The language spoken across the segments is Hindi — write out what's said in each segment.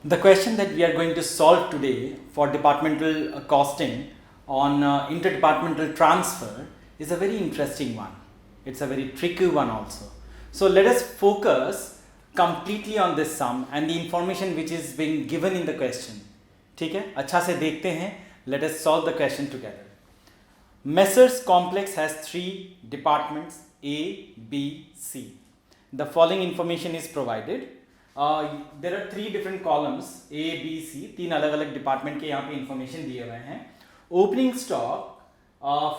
The question that we are going to solve today for departmental costing on interdepartmental transfer is a very interesting one. It's a very tricky one also. So let us focus completely on this sum and the information which is being given in the question. ठीक है, अच्छा से देखते हैं. Let us solve the question together. Messrs Complex has three departments A, B, C. The following information is provided. There are three different columns A, B, C. तीन अलग अलग डिपार्टमेंट के यहाँ पे इंफॉर्मेशन दिए हुए हैं. Opening stock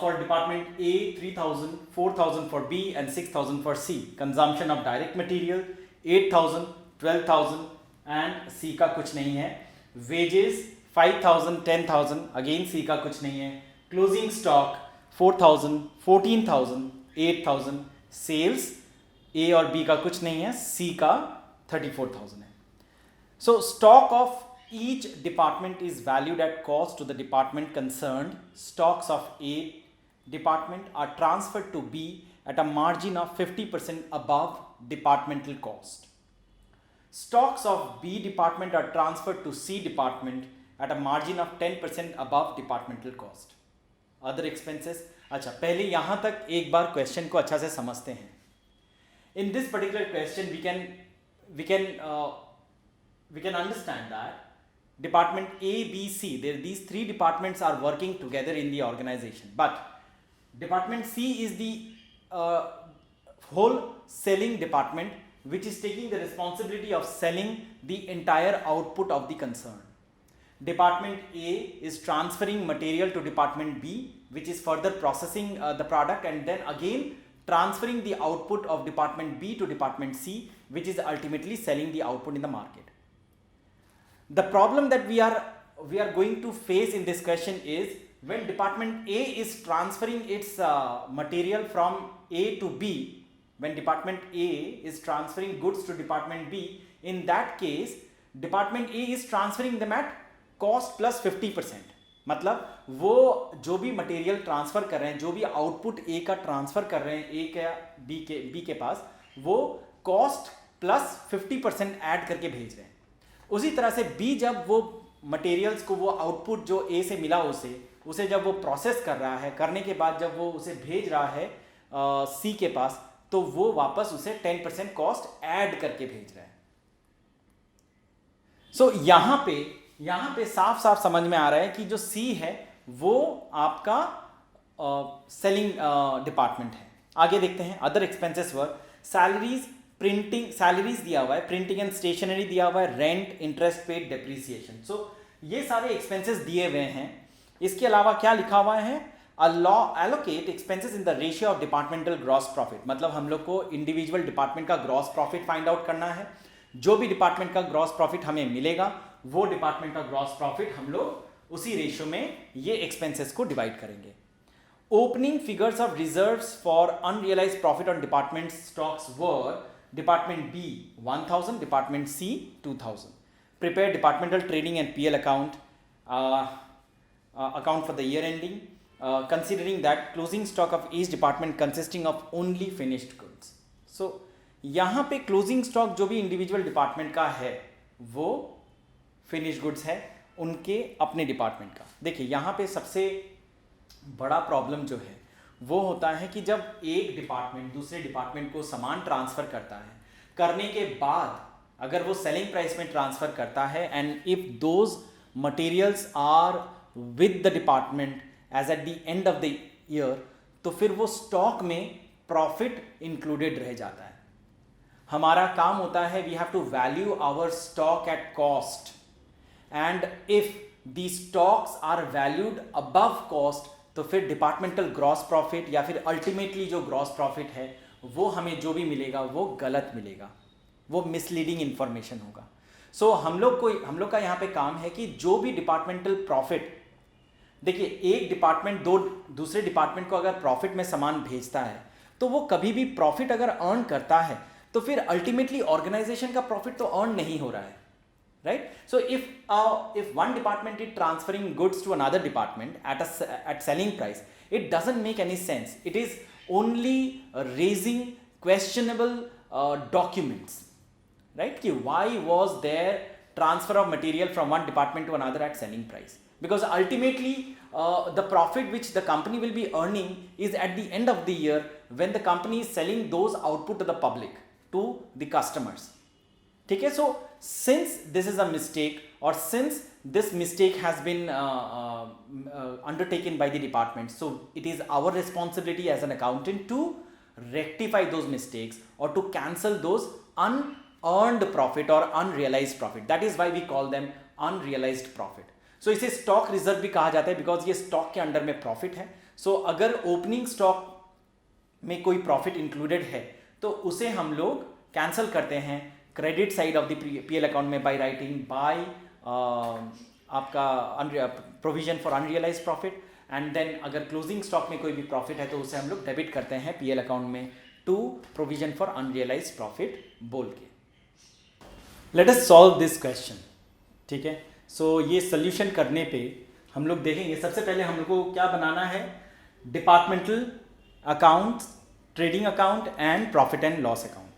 for department A 3000, 4000 for B and 6000 for C. Consumption of direct material 8000, 12000 and C का कुछ नहीं है. Wages 5000, 10000 again C का कुछ नहीं है. Closing stock 4000, 14000, 8000. Sales A और B का कुछ नहीं है. C का 34,000 है. So stock of each department is valued at cost to the department concerned. Stocks of A department are transferred to B at a margin of 50% above departmental cost. Stocks of B department are transferred to C department at a margin of 10% above departmental cost. Other expenses. अच्छा, पहले यहाँ तक एक बार क्वेश्चन को अच्छा से समझते हैं. In this particular question we can understand that department A, B, C, these three departments are working together in the organization, but department C is the whole selling department which is taking the responsibility of selling the entire output of the concern. Department A is transferring material to department B, which is further processing the product and then again transferring the output of department B to department C, which is ultimately selling the output in the market. The problem that we are going to face in this question is when department A is transferring its material from A to B, when department A is transferring goods to department B, in that case department A is transferring them at cost plus 50%. मतलब वो जो भी मटेरियल ट्रांसफ़र कर रहे हैं, जो भी आउटपुट ए का ट्रांसफ़र कर रहे हैं ए का बी के पास, वो कॉस्ट प्लस 50% ऐड करके भेज रहे हैं. उसी तरह से बी जब वो मटेरियल्स को, वो आउटपुट जो ए से मिला उसे जब वो प्रोसेस कर रहा है, करने के बाद जब वो उसे भेज रहा है सी के पास, तो वो वापस उसे 10% कॉस्ट ऐड करके भेज रहा है. सो यहाँ पे साफ साफ समझ में आ रहा है कि जो सी है वो आपका सेलिंग डिपार्टमेंट है. आगे देखते हैं. अदर एक्सपेंसेस वर सैलरीज, प्रिंटिंग, सैलरीज दिया हुआ है, प्रिंटिंग एंड स्टेशनरी दिया हुआ है, रेंट, इंटरेस्ट पेड, डेप्रिसिएशन. सो ये सारे एक्सपेंसेस दिए हुए हैं. इसके अलावा क्या लिखा हुआ है? allocate expenses in the ratio of departmental gross profit. मतलब हम लोग को इंडिविजुअल डिपार्टमेंट का ग्रॉस प्रॉफिट फाइंड आउट करना है. जो भी डिपार्टमेंट का ग्रॉस प्रॉफिट हमें मिलेगा वो डिपार्टमेंट का ग्रॉस प्रॉफिट हम लोग उसी रेशियो में ये एक्सपेंसेस को डिवाइड करेंगे. Opening figures of reserves for unrealised profit on department stocks were department B 1000, department C 2000. Prepare departmental trading and PL account for the year ending, considering that closing stock of each department consisting of only finished goods. So यहाँ पे क्लोजिंग स्टॉक जो भी इंडिविजुअल डिपार्टमेंट का है वो फिनिश गुड्स है उनके अपने डिपार्टमेंट का. देखिए यहाँ पे सबसे बड़ा प्रॉब्लम जो है वो होता है कि जब एक डिपार्टमेंट दूसरे डिपार्टमेंट को सामान ट्रांसफ़र करता है, करने के बाद अगर वो सेलिंग प्राइस में ट्रांसफ़र करता है and if those materials are with the department as at the end of the year, तो फिर वो स्टॉक में प्रॉफिट इंक्लूडेड रह जाता है. हमारा काम होता है we have to value our stock at cost and if the stocks are valued above cost तो फिर डिपार्टमेंटल ग्रॉस प्रॉफिट या फिर अल्टीमेटली जो ग्रॉस प्रॉफिट है वो हमें जो भी मिलेगा वो गलत मिलेगा, वो मिसलीडिंग इंफॉर्मेशन होगा. सो हम लोग का यहाँ पे काम है कि जो भी डिपार्टमेंटल प्रॉफिट, देखिए एक डिपार्टमेंट दूसरे डिपार्टमेंट को अगर प्रॉफिट में सामान भेजता है तो वो कभी भी प्रॉफिट अगर अर्न करता है तो फिर अल्टीमेटली ऑर्गेनाइजेशन का प्रॉफिट तो अर्न नहीं हो रहा है, right. So if one department is transferring goods to another department at selling price, it doesn't make any sense. It is only raising questionable documents, right, कि why was there transfer of material from one department to another at selling price, because ultimately the profit which the company will be earning is at the end of the year when the company is selling those output to the public, to the customers. ठीक है, so since this is a mistake, or since this mistake has been undertaken by the department, so it is our responsibility as an accountant to rectify those mistakes or to cancel those unearned profit or unrealized profit. That is why we call them unrealized profit. So इसे स्टॉक रिजर्व भी कहा जाता है, बिकॉज ये स्टॉक के अंडर में प्रॉफिट है. सो अगर ओपनिंग स्टॉक में कोई प्रॉफिट इंक्लूडेड है तो उसे हम लोग कैंसिल करते हैं credit side of the PL account में बाय राइटिंग बाय आपका provision for unrealise profit, and then अगर क्लोजिंग स्टॉक में कोई भी प्रॉफिट है तो उसे हम लोग डेबिट करते हैं पीएल अकाउंट में to provision for unrealise profit बोल के. Let us solve this question. ठीक है, सो ये सोल्यूशन करने पे हम लोग देखेंगे. सबसे पहले हम लोग को क्या बनाना है, departmental account, trading account and profit and loss account.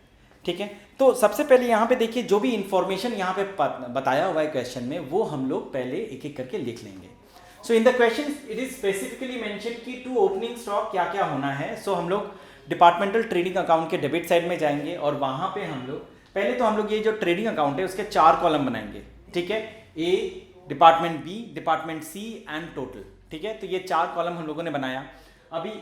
ठीक है, तो सबसे पहले यहाँ पे देखिए जो भी इंफॉर्मेशन यहाँ पे बताया हुआ है क्वेश्चन में वो हम लोग पहले एक एक करके लिख लेंगे. So in the question it is specifically mention कि टू ओपनिंग स्टॉक क्या क्या होना है. सो हम लोग डिपार्टमेंटल ट्रेडिंग अकाउंट के डेबिट साइड में जाएंगे और वहाँ पे हम लोग पहले तो हम लोग ये जो ट्रेडिंग अकाउंट है उसके 4 कॉलम बनाएंगे. ठीक है, A, department B, department C and total. ठीक है, तो ये 4 कॉलम हम लोगों ने बनाया. अभी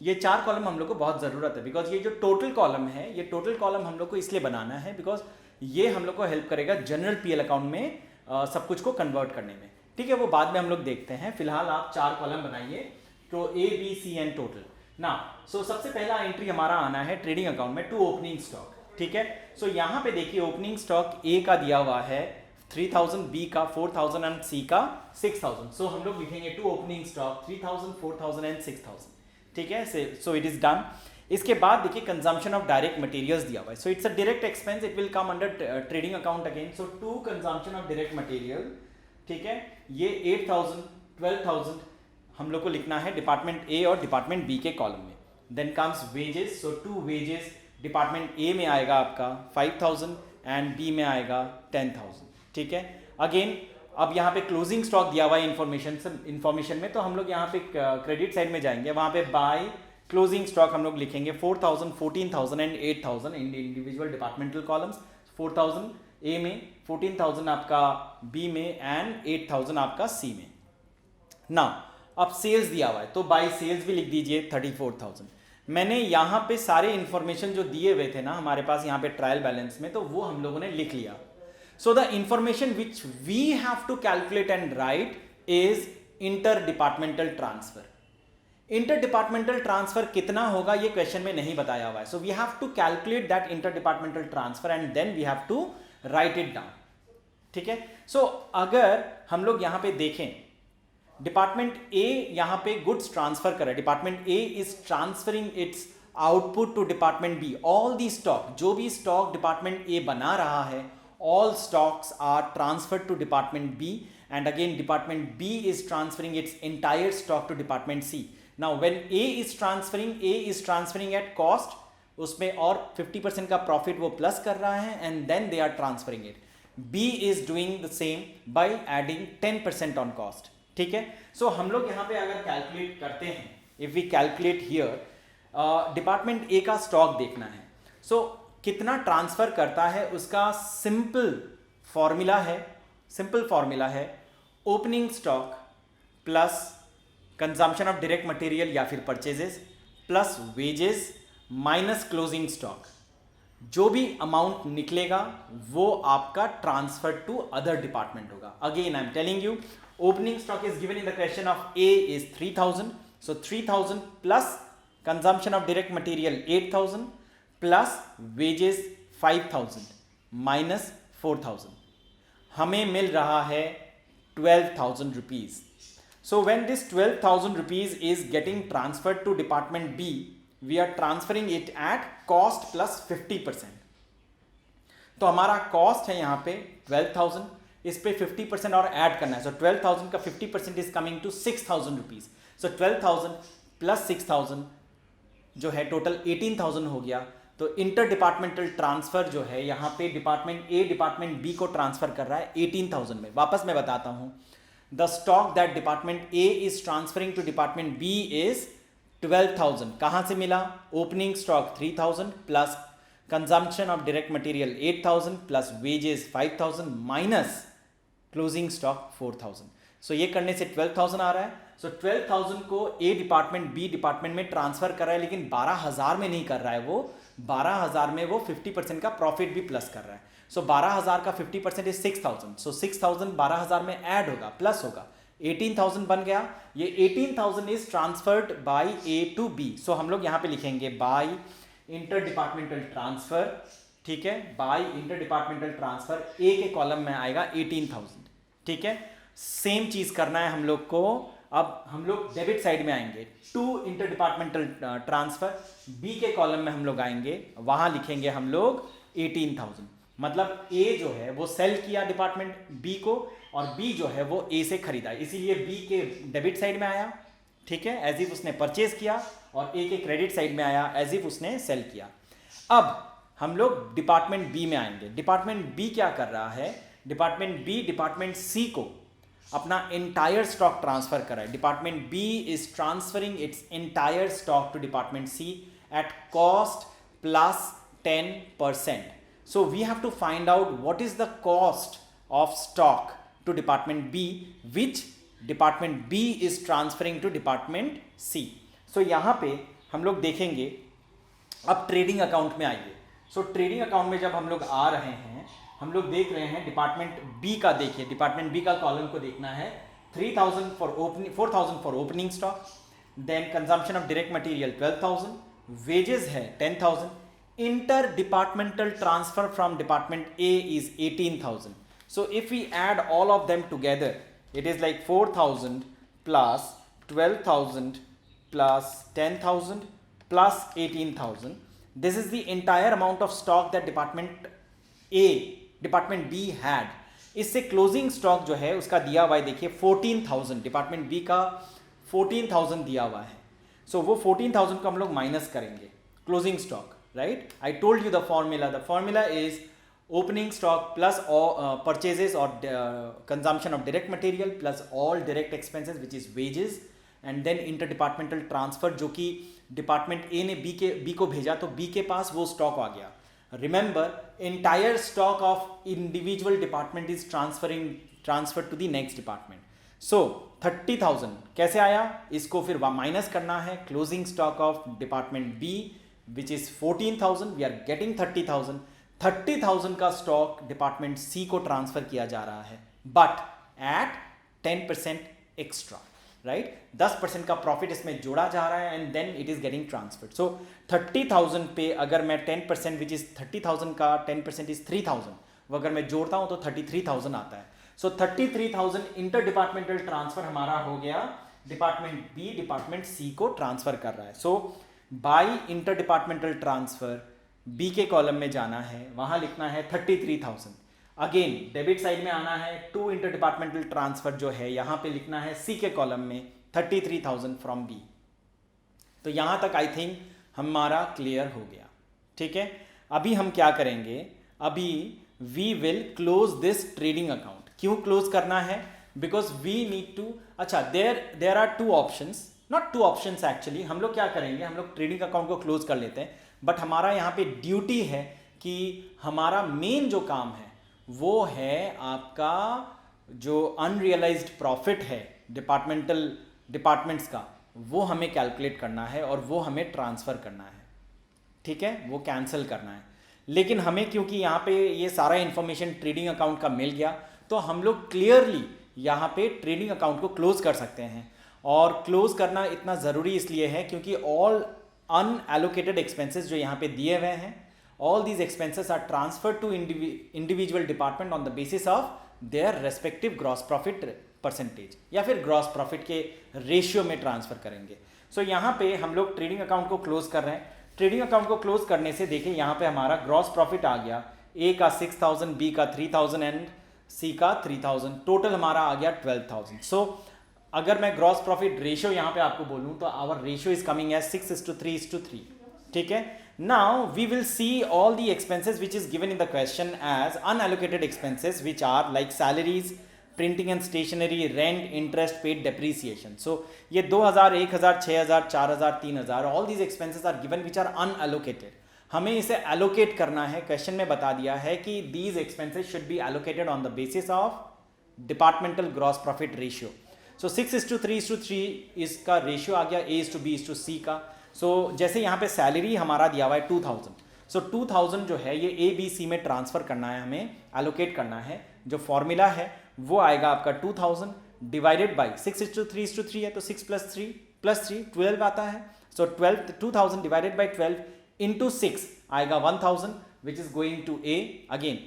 ये 4 कॉलम हम लोग को बहुत ज़रूरत है, बिकॉज ये जो टोटल कॉलम है, ये टोटल कॉलम हम लोग को इसलिए बनाना है बिकॉज ये हम लोग को हेल्प करेगा जनरल पीएल अकाउंट में सब कुछ को कन्वर्ट करने में. ठीक है, वो बाद में हम लोग देखते हैं. फिलहाल आप 4 कॉलम बनाइए, तो A B C and total. ना सो सबसे पहला एंट्री हमारा आना है ट्रेडिंग अकाउंट में टू ओपनिंग स्टॉक. ठीक है, सो यहाँ पे देखिए ओपनिंग स्टॉक ए का दिया हुआ है 3000, बी का 4000 एंड सी का 6000. सो हम लोग लिखेंगे टू ओपनिंग स्टॉक 3000, 4000 एंड 6000. ठीक है, सो इट इज डन. इसके बाद देखिए कंजम्पशन ऑफ डायरेक्ट मटेरियल्स दिया हुआ है. So it's a direct expense, it will come under trading account again. So to consumption of direct material. ठीक है, ये 8000, 12000 हम लोग को लिखना है डिपार्टमेंट ए और डिपार्टमेंट बी के कॉलम में. Then comes wages. So to wages department A में आएगा आपका 5000 एंड बी में आएगा 10000. ठीक है, अगेन अब यहाँ पे क्लोजिंग स्टॉक दिया हुआ है इन्फॉर्मेशन में, तो हम लोग यहाँ पे क्रेडिट साइड में जाएंगे. वहाँ पे बाय क्लोजिंग स्टॉक हम लोग लिखेंगे 4000, 14000 and 8000 in individual departmental columns. 4000 ए में, 14000 आपका बी में एंड 8000 आपका सी में. ना अब सेल्स दिया हुआ है तो बाय सेल्स भी लिख दीजिए 34000. मैंने यहाँ पे सारे इंफॉर्मेशन जो दिए हुए थे ना हमारे पास यहाँ पे ट्रायल बैलेंस में, तो वो हम लोगों ने लिख लिया. So the information which we have to calculate and write is interdepartmental transfer. Interdepartmental transfer कितना होगा ये क्वेश्चन में नहीं बताया हुआ है. So we have to calculate that interdepartmental transfer and then we have to write it down. ठीक है, so अगर हम लोग यहाँ पे देखें डिपार्टमेंट ए यहाँ पे गुड्स ट्रांसफर कर रहा है. Department A is transferring its output to department B. All the stock, जो भी स्टॉक डिपार्टमेंट ए बना रहा है, all stocks are transferred to department B, and again department B is transferring its entire stock to department C. Now when A is transferring at cost, उसमें और 50% का प्रॉफिट वो प्लस कर रहा है and then they are transferring it. B is doing the same by adding 10% on cost. ठीक है, so हम लोग यहाँ पे अगर कैलकुलेट करते हैं, if we calculate here, department A का स्टॉक देखना है. so कितना ट्रांसफर करता है उसका सिंपल फॉर्मूला है opening stock plus consumption of direct material या फिर purchases plus wages minus closing stock. जो भी अमाउंट निकलेगा वो आपका ट्रांसफर टू अदर डिपार्टमेंट होगा. Again I am telling you, opening stock is given in the question of A is 3000. So 3000 plus consumption of direct material 8000 plus wages 5000 minus 4000 हमें मिल रहा है 12,000 rupees. So when this 12,000 rupees is getting transferred to department B, we are transferring it at cost plus 50%. तो हमारा कॉस्ट है यहाँ पे 12,000, इस पे 50% और ऐड करना है. सो 12,000 का 50% is coming to 6,000 rupees. So 12,000 plus 6,000 जो है टोटल 18,000 हो गया. तो इंटर डिपार्टमेंटल ट्रांसफर जो है यहाँ पे डिपार्टमेंट ए डिपार्टमेंट बी को ट्रांसफर कर रहा है 18,000 में। वापस मैं बताता हूँ, the stock that department A is transferring to department B is 12,000। कहाँ से मिला? Opening stock 3,000 plus consumption of direct material 8,000 plus wages 5,000 minus closing stock 4,000। So ये करने से 12,000 आ रहा है। सो 12,000 को ए डिपार्टमेंट बी डिपार्टमेंट में ट्रांसफर कर रहा है, लेकिन 12,000 में नहीं कर रहा है। वो 12,000 में वो 50% का प्रॉफिट भी प्लस कर रहा है। सो 12,000 का 50% इज 6,000। सो 6,000 12,000 में ऐड होगा, प्लस होगा, 18,000 बन गया। ये 18,000 is transferred by A to B. So हम लोग यहाँ पे लिखेंगे बाय इंटर डिपार्टमेंटल ट्रांसफर, ठीक है, बाय इंटर डिपार्टमेंटल ट्रांसफर ए के कॉलम में आएगा 18,000, ठीक है। सेम चीज करना है हम लोग को। अब हम लोग डेबिट साइड में आएंगे, to inter departmental transfer B के कॉलम में हम लोग आएंगे, वहां लिखेंगे हम लोग 18,000। मतलब ए जो है वो सेल किया डिपार्टमेंट बी को और बी जो है वो ए से खरीदा, इसीलिए बी के डेबिट साइड में आया, ठीक है, एज इफ उसने परचेज किया, और ए के क्रेडिट साइड में आया एज इफ उसने सेल किया। अब हम लोग डिपार्टमेंट बी में आएंगे। डिपार्टमेंट बी क्या कर रहा है? डिपार्टमेंट बी डिपार्टमेंट सी को अपना एंटायर स्टॉक ट्रांसफर कर रहा है। Department B is transferring its entire stock to department C at cost plus 10%. So we have to find out what is the cost of stock to department B, which department B is transferring to department C. So यहाँ पे हम लोग देखेंगे, अब ट्रेडिंग अकाउंट में आइए। सो ट्रेडिंग अकाउंट में जब हम लोग आ रहे हैं, हम लोग देख रहे हैं डिपार्टमेंट बी का, देखिए डिपार्टमेंट बी का कॉलम को देखना है। 3,000 for opening, 4,000 for opening stock, then consumption of direct material 12,000, wages है 10,000, inter departmental transfer from department A is 18,000. So if we add all of them together, it is like 4,000 plus 12,000 plus 10,000 plus 18,000. This is the entire amount of stock that department B had. इससे क्लोजिंग स्टॉक जो है उसका दिया हुआ है, देखिए 14,000, डिपार्टमेंट बी का 14,000 दिया हुआ है। सो वो 14,000 को हम लोग माइनस करेंगे closing stock, right? I told you the formula. The formula is opening stock plus all purchases or consumption of direct material plus all direct expenses, which is wages, and then interdepartmental transfer, जो कि डिपार्टमेंट ए ने बी को भेजा, तो बी के पास वो स्टॉक आ गया। Remember, entire stock of individual department is transferred to the next department. So 30,000 कैसे आया? इसको फिर माइनस करना है closing stock of department B, which is 14,000, we are getting 30,000. 30,000 का स्टॉक डिपार्टमेंट सी को ट्रांसफर किया जा रहा है, बट एट 10% एक्स्ट्रा, राइट? 10% का प्रॉफिट इसमें जोड़ा जा रहा है and then it is getting transferred. So 30,000 पे अगर मैं 10% विच इज 30,000 का 10% इज 3,000, वो अगर मैं जोड़ता हूं तो 33,000 आता है। सो 33,000 इंटर डिपार्टमेंटल ट्रांसफर हमारा हो गया, डिपार्टमेंट बी डिपार्टमेंट सी को ट्रांसफर कर रहा है। So by inter departmental transfer B के कॉलम में जाना है, वहां लिखना है 33,000। अगेन डेबिट साइड में आना है, टू इंटर डिपार्टमेंटल ट्रांसफर जो है यहां पे लिखना है सी के कॉलम में 33,000 फ्रॉम बी। तो यहां तक आई थिंक हमारा क्लियर हो गया, ठीक है। अभी हम क्या करेंगे? अभी we will close this trading account. क्यों क्लोज करना है? बिकॉज वी नीड टू, अच्छा there are two options, not two options actually. हम लोग क्या करेंगे, हम लोग ट्रेडिंग अकाउंट को क्लोज कर लेते हैं, बट हमारा यहाँ पे ड्यूटी है कि हमारा मेन जो काम है वो है आपका जो अनरियलाइज्ड प्रॉफिट है डिपार्टमेंट्स का, वो हमें कैलकुलेट करना है और वो हमें ट्रांसफ़र करना है, ठीक है, वो कैंसिल करना है। लेकिन हमें क्योंकि यहाँ पे ये सारा इन्फॉर्मेशन ट्रेडिंग अकाउंट का मिल गया, तो हम लोग क्लियरली यहाँ पे ट्रेडिंग अकाउंट को क्लोज कर सकते हैं। और क्लोज करना इतना ज़रूरी इसलिए है क्योंकि ऑल अनएलोकेटेड एक्सपेंसेस जो यहाँ पे दिए हुए हैं, all these expenses are transferred to individual department on the basis of their respective gross profit percentage, या फिर ग्रॉस प्रॉफिट के रेशियो में ट्रांसफर करेंगे। सो यहाँ पे हम लोग ट्रेडिंग अकाउंट को क्लोज कर रहे हैं। ट्रेडिंग अकाउंट को क्लोज करने से देखिए यहाँ पे हमारा ग्रॉस प्रॉफिट आ गया, ए का 6,000, बी का 3,000 एंड सी का 3,000, टोटल हमारा आ गया 12,000। सो अगर मैं ग्रॉस प्रॉफिट रेशियो यहाँ पे आपको बोलूँ तो our ratio is coming as 6:3:3, ठीक है। Now we will see all the expenses which is given in the question as unallocated expenses, which are like salaries, printing and stationery, rent, interest paid, depreciation. So ये 2000, 1000, 6000, 4000, 3000, all these expenses are given which are unallocated. हमें इसे allocate करना है. क्वेश्चन में बता दिया है कि these expenses should be allocated on the basis of departmental gross profit ratio. So 6:3:3 इसका रेशियो आ गया A:B:C का. सो जैसे यहाँ पे सैलरी हमारा दिया हुआ है 2000. सो 2000 जो है ये ABC में ट्रांसफ़र करना है, हमें एलोकेट करना है. जो फॉर्मूला है वो आएगा आपका 2000 डिवाइडेड बाई 6:3:3 है, तो 6 + 3 12 आता है. सो 2000 डिवाइडेड बाई 12 इंटू 6 आएगा 1000 which is going to A. Again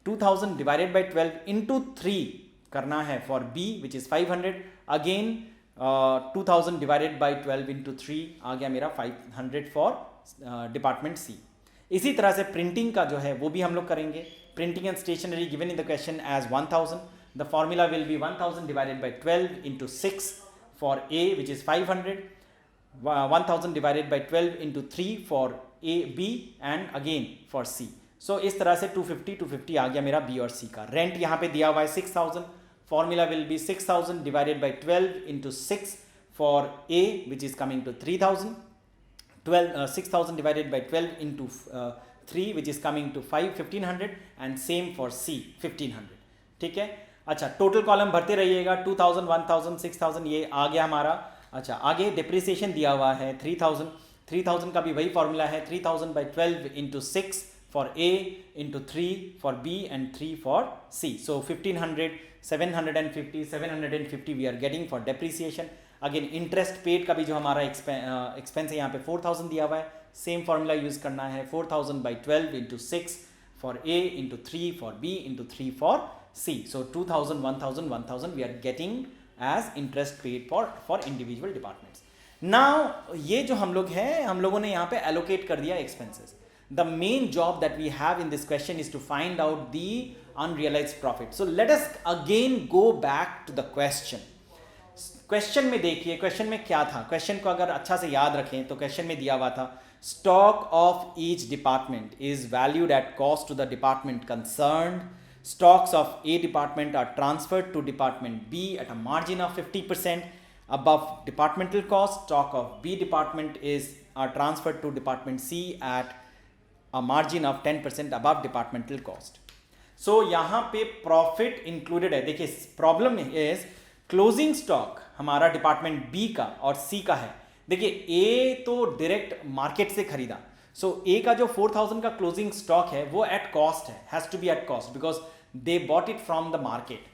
2000 divided by 12 into 3 करना है for B which is 500. Again 2000 divided by 12 into 3 आ गया मेरा 500 फॉर डिपार्टमेंट C. इसी तरह से प्रिंटिंग का जो है वो भी हम लोग करेंगे. Printing and stationery given in the question as 1000. The formula will be 1000 divided by 12 into 6 for A which is 500. 1000 divided by 12 into 3 for A B and again for C. So इस तरह से 250 आ गया मेरा B और C का. रेंट यहाँ पे दिया हुआ है 6000. Formula will be 6000 divided by 12 into 6 for A which is coming to 3000. 6000 divided by 12 into 3 which is coming to 1500 and same for C 1500. ठीक है. अच्छा, टोटल कॉलम भरते रहिएगा. 2000, 1000, 6000 ये आ गया हमारा. अच्छा, आगे डिप्रिसिएशन दिया हुआ है 3000. 3000 का भी वही फॉर्मूला है 3000 by 12 into 6 for A into 3 for B and 3 for C. So 1500, 750 we are getting for depreciation. Again interest paid का भी जो हमारा expense है यहाँ पे 4000 दिया हुआ है. Same formula use करना है 4000 by 12 into 6 for A into 3 for B into 3 for C. So 2000, 1000, 1000 we are getting as interest paid for individual departments. Now ये जो हम लोग हैं, हम लोगों ने यहाँ पे allocate कर दिया expenses. The main job that we have in this question is to find out the unrealized profit. So let us again go back to the question. Question में देखिए, क्वेश्चन में क्या था. क्वेश्चन को अगर अच्छा से याद रखें तो क्वेश्चन में दिया हुआ था stock of each department is valued at cost to the department concerned. Stocks of A department are transferred to department B at a margin of 50% above departmental cost. Stock of B department are transferred to department C at a margin of 10% above departmental cost. So यहाँ पे प्रॉफिट इंक्लूडेड है. देखिए प्रॉब्लम इज क्लोजिंग स्टॉक हमारा डिपार्टमेंट बी का और सी का है. देखिए ए तो डायरेक्ट मार्केट से खरीदा. सो ए का जो 4000 का क्लोजिंग स्टॉक है वो एट कॉस्ट है, has to B at cost because they bought it from the market.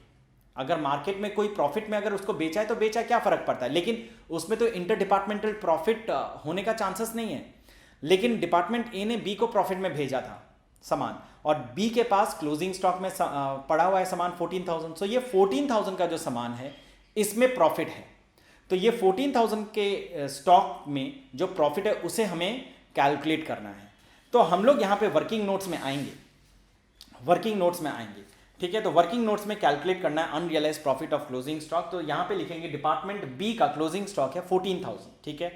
अगर मार्केट में कोई प्रॉफिट में अगर उसको बेचा है तो बेचा, क्या फर्क पड़ता है. लेकिन उसमें तो इंटर डिपार्टमेंटल प्रॉफिट होने का चांसेस नहीं है. लेकिन डिपार्टमेंट ए ने बी को प्रॉफिट में भेजा था सामान, और बी के पास क्लोजिंग स्टॉक में पड़ा हुआ है सामान 14000. सो ये 14000 का जो सामान है इसमें प्रॉफिट है. तो ये 14000 के स्टॉक में जो प्रॉफिट है उसे हमें कैलकुलेट करना है. तो हम लोग यहाँ पे वर्किंग नोट्स में आएंगे, ठीक है. तो वर्किंग नोट्स में कैलकुलेट करना है unrealise profit of closing stock. तो यहाँ पे लिखेंगे डिपार्टमेंट बी का क्लोजिंग स्टॉक है 14000, ठीक है.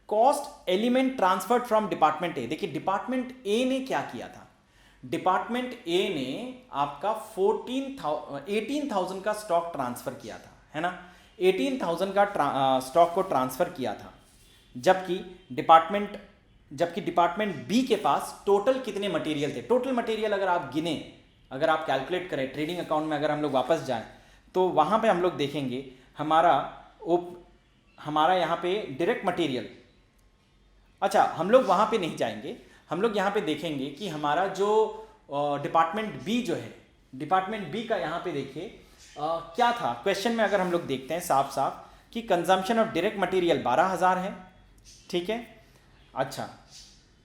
Cost element transferred from department A. देखिए डिपार्टमेंट ए ने क्या किया था. डिपार्टमेंट ए ने आपका 18,000 का स्टॉक ट्रांसफर किया था, है ना. 18,000 का स्टॉक को ट्रांसफर किया था, जबकि डिपार्टमेंट बी के पास टोटल कितने मटेरियल थे. टोटल मटेरियल अगर आप गिने, अगर आप कैलकुलेट करें ट्रेडिंग अकाउंट में, अगर हम लोग वापस जाएं तो वहां पे हम लोग देखेंगे हमारा यहाँ पे डायरेक्ट मटेरियल. अच्छा, हम लोग वहां पे नहीं जाएंगे, हम लोग यहाँ पे देखेंगे कि हमारा जो डिपार्टमेंट बी जो है, डिपार्टमेंट बी का यहाँ पे देखिए क्या था. क्वेश्चन में अगर हम लोग देखते हैं साफ साफ कि कंजम्पशन ऑफ डायरेक्ट मटेरियल 12000 है, ठीक है. अच्छा,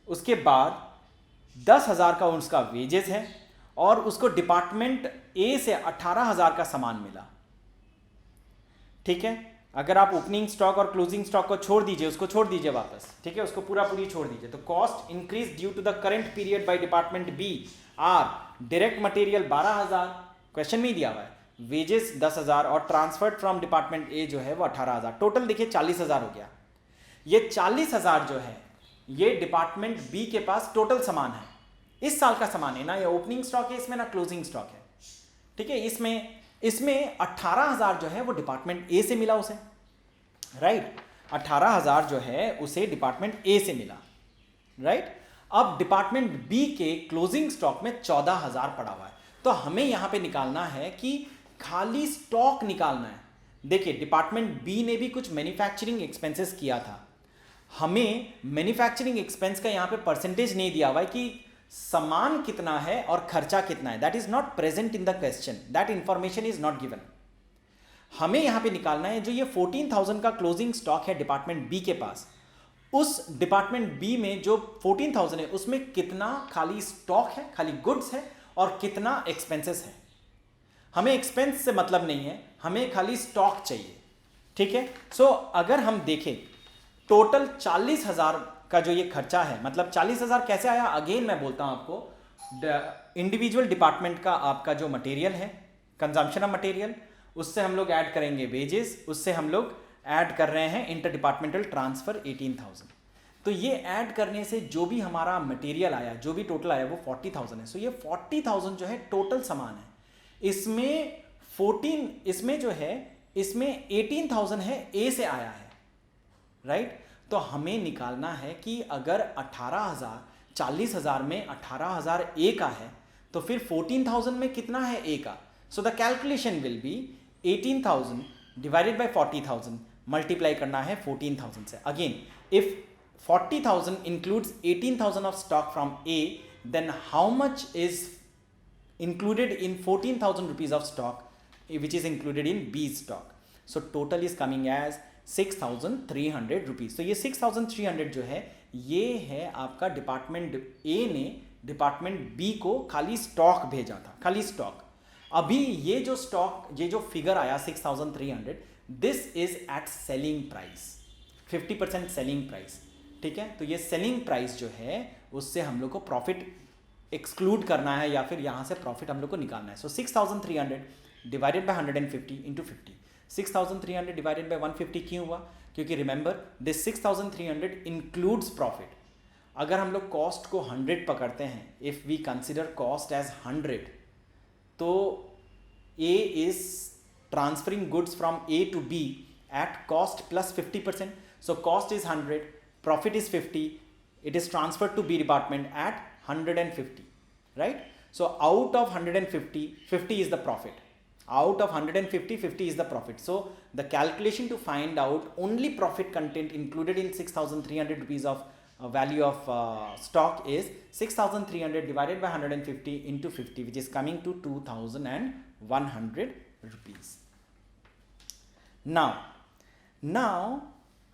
उसके बाद 10000 का उसका वेजेस है, और उसको डिपार्टमेंट ए से 18000 का सामान मिला, ठीक है. अगर आप ओपनिंग स्टॉक और क्लोजिंग स्टॉक को छोड़ दीजिए, उसको छोड़ दीजिए वापस, ठीक है, उसको पूरी छोड़ दीजिए. तो cost increase due to the current period by department B are direct material 12000 question में ही दिया हुआ है, वेजेस 10000 और ट्रांसफर्ड फ्रॉम डिपार्टमेंट ए जो है वो 18000. टोटल देखिए 40000 हो गया. ये 40000 जो है ये डिपार्टमेंट बी के पास टोटल सामान है, इस साल का सामान है ना, ये ओपनिंग स्टॉक है इसमें ना क्लोजिंग स्टॉक है, ठीक है। इसमें 18,000 जो है वो डिपार्टमेंट ए से मिला उसे, राइट। 18,000 जो है उसे डिपार्टमेंट ए से मिला, राइट। अब डिपार्टमेंट बी के क्लोजिंग स्टॉक में 14,000 पड़ा हुआ है, तो हमें यहां पे निकालना है कि खाली स्टॉक निकालना है। देखिए डिपार्टमेंट बी ने भी कुछ मैन्युफैक्चरिंग एक्सपेंसेस किया था, हमें मैन्युफैक्चरिंग एक्सपेंस का यहां पे परसेंटेज नहीं दिया हुआ है कि सामान कितना है और खर्चा कितना है, that is not present in the question, that information is not given. हमें यहां पे निकालना है जो ये 14,000 का क्लोजिंग स्टॉक है डिपार्टमेंट बी के पास, उस डिपार्टमेंट बी में जो 14,000 है उसमें कितना खाली स्टॉक है, खाली गुड्स है और कितना एक्सपेंसेस है। हमें एक्सपेंस से मतलब नहीं है, हमें खाली स्टॉक चाहिए, ठीक है। सो अगर हम देखें टोटल 40,000 का जो ये खर्चा है, मतलब 40,000 कैसे आया, अगेन मैं बोलता हूं आपको, इंडिविजुअल डिपार्टमेंट का आपका जो मटेरियल है, कंजम्पशन ऑफ मटेरियल, उससे हम लोग ऐड करेंगे वेजेस, उससे हम लोग ऐड कर रहे हैं इंटर डिपार्टमेंटल ट्रांसफर 18,000। तो ये ऐड करने से जो भी हमारा मटेरियल आया, जो भी टोटल आया वो 40,000 है। सो ये 40,000 जो है टोटल सामान है, इसमें जो है इसमें 18,000 है ए से आया है, राइट। तो हमें निकालना है कि अगर 18,000 40,000 में 18,000 ए का है तो फिर 14,000 में कितना है ए का। So the calculation will be 18,000 divided by 40,000, multiply करना है 14,000 से। Again if 40,000 includes 18,000 of stock from A, then how much is included in 14,000 rupees of stock which is included in B's stock. So total is coming as 6,300 rupees. तो ये 6,300 जो है ये है आपका डिपार्टमेंट ए ने डिपार्टमेंट बी को खाली स्टॉक भेजा था, खाली स्टॉक। अभी ये जो स्टॉक, ये जो फिगर आया 6,300, this is at selling price, 50% selling price, ठीक है। तो ये सेलिंग प्राइस जो है उससे हम लोग को प्रॉफिट एक्सक्लूड करना है या फिर यहां से प्रॉफिट हम लोग को निकालना है। सो 6,300 divided by 150 into 50, 6,300 divided by 150 क्यों हुआ, क्योंकि रिमेंबर दिस 6,300 इंक्लूड्स प्रॉफिट। अगर हम लोग कॉस्ट को 100 पकड़ते हैं, if we consider cost as 100, तो A is transferring goods from A to B at cost plus 50%. So cost is 100, profit is 50, it is transferred to B department at 150, right? So out of 150, 50 is the profit. Out of 150, 50 is the profit. So the calculation to find out only profit content included in 6,300 rupees of value of stock is 6,300 divided by 150 into 50, which is coming to 2,100 rupees. Now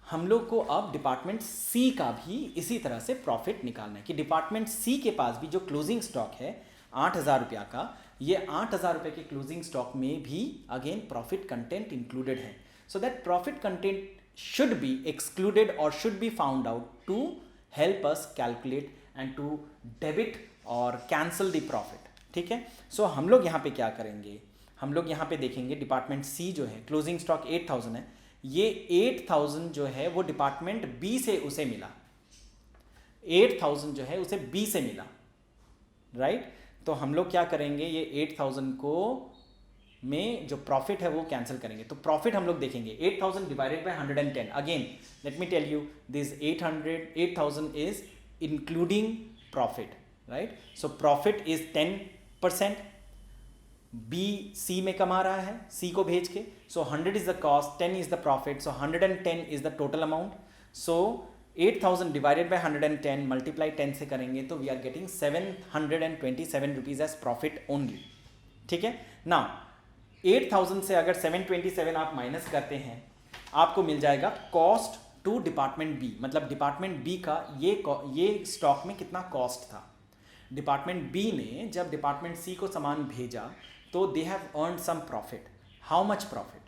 हम लोग को अब डिपार्टमेंट सी का भी इसी तरह से प्रॉफिट निकालना है कि डिपार्टमेंट सी के पास भी जो क्लोजिंग स्टॉक है 8,000 रुपया का, ये 8,000 रुपये के क्लोजिंग स्टॉक में भी अगेन प्रॉफिट कंटेंट इंक्लूडेड है। So that profit content should be excluded और should be found out to help us calculate and to debit और कैंसल द प्रॉफिट, ठीक है। सो हम लोग यहाँ पे क्या करेंगे, हम लोग यहाँ पे देखेंगे डिपार्टमेंट सी जो है क्लोजिंग स्टॉक 8,000 है, ये 8,000 जो है वो डिपार्टमेंट बी से उसे मिला, 8,000 जो है उसे बी से मिला, राइट। तो हम लोग क्या करेंगे, ये 8,000 को में जो प्रॉफिट है वो कैंसिल करेंगे। तो प्रॉफिट हम लोग देखेंगे 8,000 divided by 110। Again let me tell you this 8,000 is including profit, right. So profit is 10%, B C में कमा रहा है सी को भेज के। So 100 is the cost, 10 is the profit, so 110 is the total amount. So 8,000 divided by 110 multiply 10 से करेंगे तो we are getting 727 rupees as profit only, ठीक है। नाउ 8,000 से अगर 727 आप माइनस करते हैं आपको मिल जाएगा कॉस्ट टू डिपार्टमेंट बी, मतलब डिपार्टमेंट बी का ये स्टॉक में कितना कॉस्ट था। डिपार्टमेंट बी ने जब डिपार्टमेंट सी को सामान भेजा तो they have earned some profit. How much profit?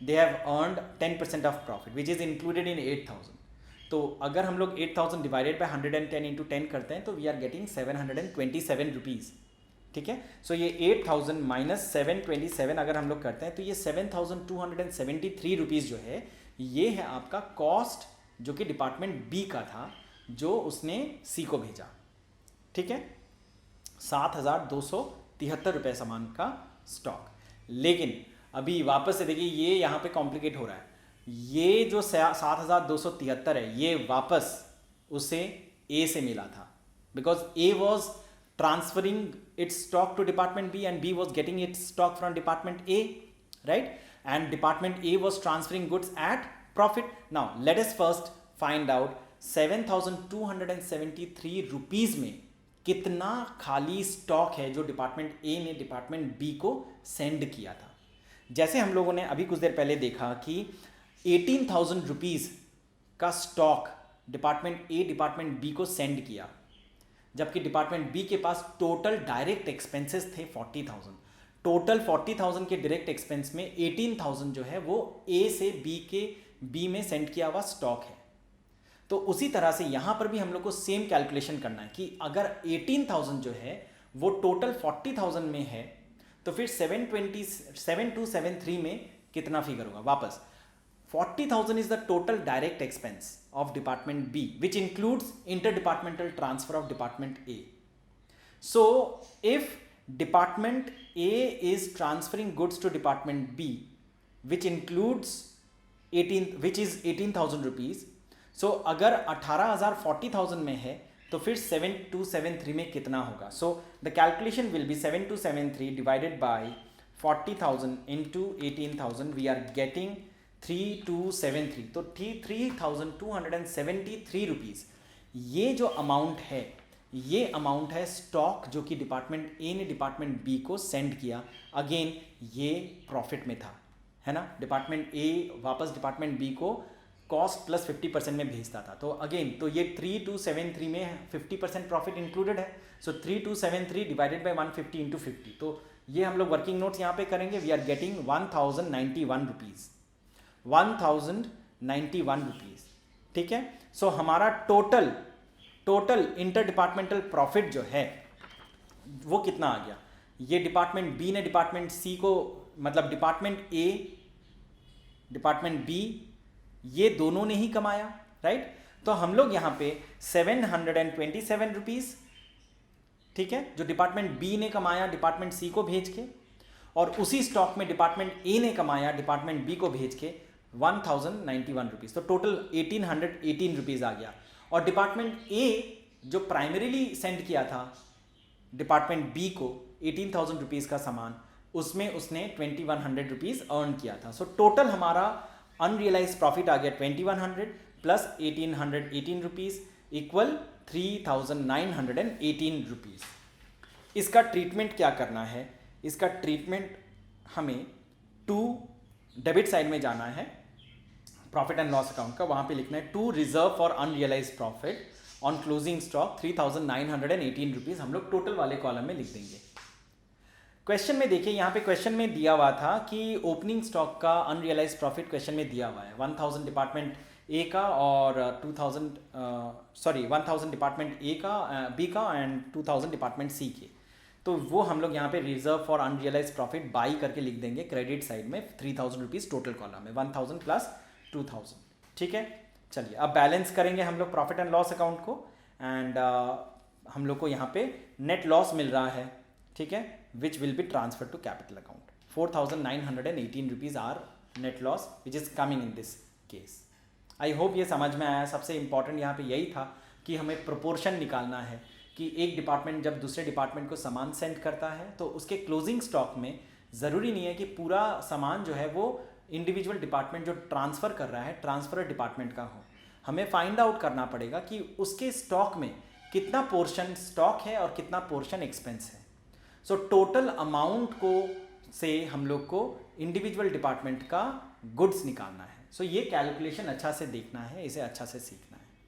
They have earned 10% of profit which is included in 8,000। तो अगर हम लोग 8,000 डिवाइडेड बाय 110 इंटू 10 करते हैं तो वी आर गेटिंग 727 रुपीज़, ठीक है। सो ये 8,000 माइनस 727 अगर हम लोग करते हैं तो ये 7,273 रुपीज़ जो है ये है आपका कॉस्ट जो कि डिपार्टमेंट बी का था, जो उसने सी को भेजा, ठीक है, 7,273 रुपये सामान का स्टॉक। लेकिन अभी वापस से देखिए ये यहाँ पे कॉम्प्लिकेट हो रहा है, ये जो 7,273 है ये वापस उसे ए से मिला था, because A was transferring its stock to department B and B was getting its stock from department A, right, and department A was transferring goods at profit. Now let us first find out 7,273 rupees में कितना खाली स्टॉक है जो डिपार्टमेंट ए ने डिपार्टमेंट बी को सेंड किया था। जैसे हम लोगों ने अभी कुछ देर पहले देखा कि 18,000 रुपीज का stock department A department B को सेंड किया, जबकि डिपार्टमेंट बी के पास टोटल डायरेक्ट एक्सपेंसेस थे 40,000। टोटल 40,000 के डायरेक्ट एक्सपेंस में 18,000 जो है वो ए से बी में सेंड किया हुआ स्टॉक है। तो उसी तरह से यहां पर भी हम लोग को सेम कैलकुलेशन करना है कि अगर 18,000 जो है वो टोटल 40,000 में है तो फिर 7,273 में कितना फिगर होगा। वापस 40,000 is the total direct expense of department B which includes inter departmental transfer of department A. So if department A is transferring goods to department B which includes 18,000 rupees, so अगर 18,000 40,000 में है तो फिर 7,273 में कितना होगा। So the calculation will be 7,273 divided by 40,000 into 18,000, we are getting 3,273। तो 3,273 रुपीज़ ये जो अमाउंट है, ये अमाउंट है स्टॉक जो कि डिपार्टमेंट ए ने डिपार्टमेंट बी को सेंड किया। अगेन ये प्रॉफिट में था, है ना, डिपार्टमेंट ए वापस डिपार्टमेंट बी को कॉस्ट प्लस 50% में भेजता था। तो अगेन तो ये 3,273 में 50% प्रॉफिट इंक्लूडेड है। सो 3,273 डिवाइडेड बाय 150 इंटू 50, तो ये हम लोग वर्किंग नोट्स यहाँ पे करेंगे। We are getting 1,091 rupees, 1,091 rupees, ठीक है। सो हमारा टोटल इंटर डिपार्टमेंटल प्रॉफिट जो है वो कितना आ गया। ये डिपार्टमेंट बी ने डिपार्टमेंट सी को, मतलब डिपार्टमेंट ए डिपार्टमेंट बी, ये दोनों ने ही कमाया, राइट। तो हम लोग यहाँ पे 727 रुपीज़, ठीक है, जो डिपार्टमेंट बी ने कमाया डिपार्टमेंट सी को भेज के, और उसी स्टॉक में डिपार्टमेंट ए ने कमाया डिपार्टमेंट बी को भेज के 1,091 रुपीज़। तो टोटल 1,818 रुपीज़ आ गया। और डिपार्टमेंट ए जो प्राइमरीली सेंड किया था डिपार्टमेंट बी को 18,000 रुपीज़ का सामान, उसमें उसने 2,100 रुपीज़ अर्न किया था। सो टोटल हमारा अनरियलाइज प्रॉफिट आ गया 2,100 प्लस 1,818 रुपीज़ इक्वल 3,918 रुपीज़। इसका ट्रीटमेंट क्या करना है, इसका ट्रीटमेंट हमें टू डेबिट साइड में जाना है, प्रॉफिट एंड लॉस अकाउंट का, वहाँ पे लिखना है to reserve for unrealise profit on closing stock 3,918 rupees हम लोग टोटल वाले कॉलम में लिख देंगे। क्वेश्चन में देखिए, यहाँ पे क्वेश्चन में दिया हुआ था कि ओपनिंग स्टॉक का अनरियलाइज प्रॉफिट क्वेश्चन में दिया हुआ है 1,000 डिपार्टमेंट ए का और 1,000 डिपार्टमेंट ए का बी का एंड 2,000 डिपार्टमेंट सी के। तो वो हम लोग यहाँ पे reserve for unrealise profit by करके लिख देंगे क्रेडिट साइड में 3,000 रुपीज़ टोटल कॉलम में, 1,000 प्लस 2,000, ठीक है। चलिए अब बैलेंस करेंगे हम लोग प्रॉफिट एंड लॉस अकाउंट को, एंड हम लोग को यहाँ पे नेट लॉस मिल रहा है, ठीक है, which will be transfer to capital account. 4,918 rupees are net loss which is coming in this case. I hope ये समझ में आया। सबसे इंपॉर्टेंट यहाँ पे यही था कि हमें प्रोपोर्शन निकालना है कि एक डिपार्टमेंट जब दूसरे डिपार्टमेंट को सामान सेंड करता है तो उसके क्लोजिंग स्टॉक में ज़रूरी नहीं है कि पूरा सामान जो है वो इंडिविजुअल डिपार्टमेंट जो ट्रांसफ़र कर रहा है ट्रांसफर डिपार्टमेंट का हो। हमें फाइंड आउट करना पड़ेगा कि उसके स्टॉक में कितना पोर्शन स्टॉक है और कितना पोर्शन एक्सपेंस है। सो टोटल अमाउंट को से हम लोग को इंडिविजुअल डिपार्टमेंट का गुड्स निकालना है। सो ये कैलकुलेशन अच्छा से देखना है, इसे अच्छा से सीखना है।